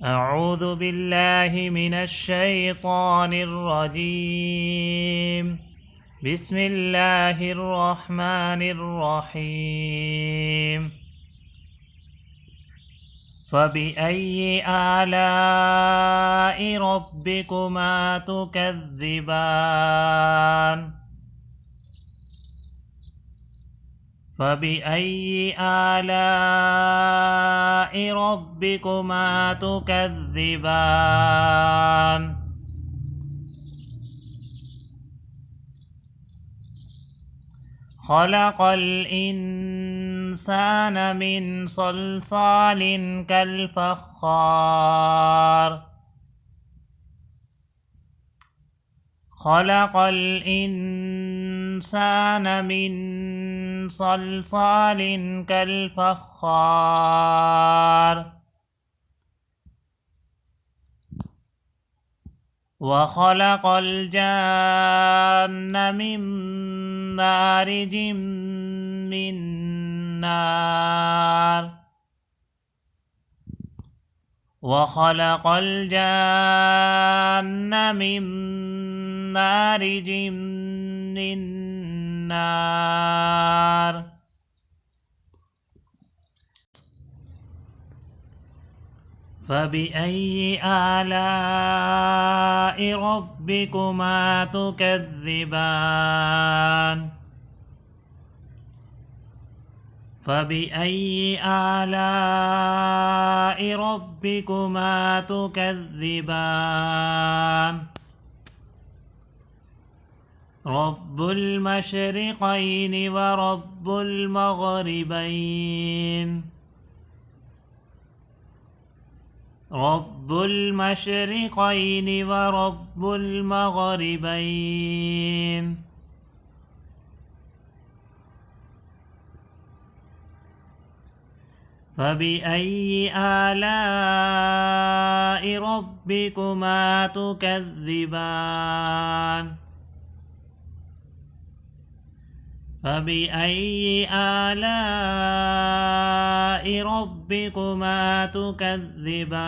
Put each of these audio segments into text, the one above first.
أعوذ بالله من الشيطان الرجيم. بسم الله الرحمن الرحيم. فبأي آلاء ربكما تكذبان فبأي آلاء ربكما تكذبان خلق الإنسان من صلصال كالفخار خلق الإنسان من صلصال كالفخار وخلق الجان من مارج من نار وخلق الجان من مارج من نار فبأي آلاء ربكما تكذبان فبأي آلاء ربكما تكذبان رب المشرقين ورب المغربين رب المشرقين ورب المغربين فبأي آلاء ربكما تكذبان فبأي آلاء ربكما تكذبان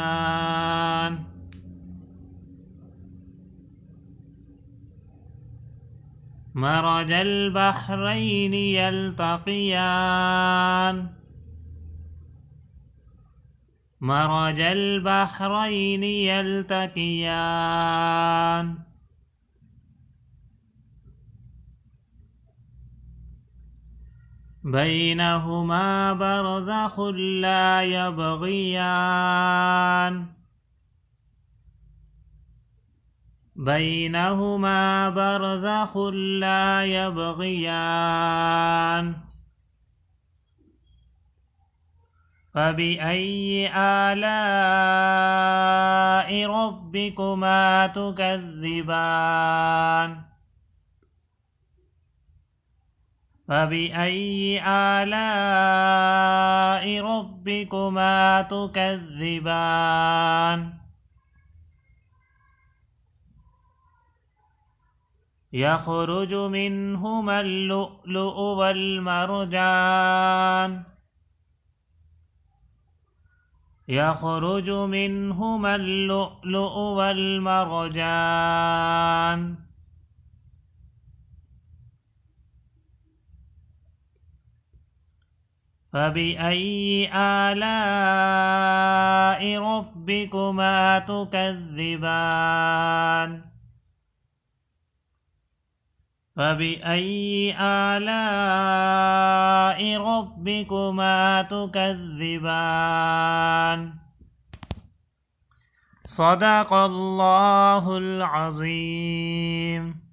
مرج البحرين يلتقيان مرج البحرين يلتقيان بينهما برزخ لا يبغيان بينهما برزخ لا يبغيان فبأي آلاء ربكما تكذبان فبأي آلاء ربكما تكذبان يخرج منهما اللؤلؤ والمرجان يخرج منهما اللؤلؤ والمرجان فبأي آلاء ربكما تكذبان فبأي آلاء ربكما تكذبان صدق الله العظيم.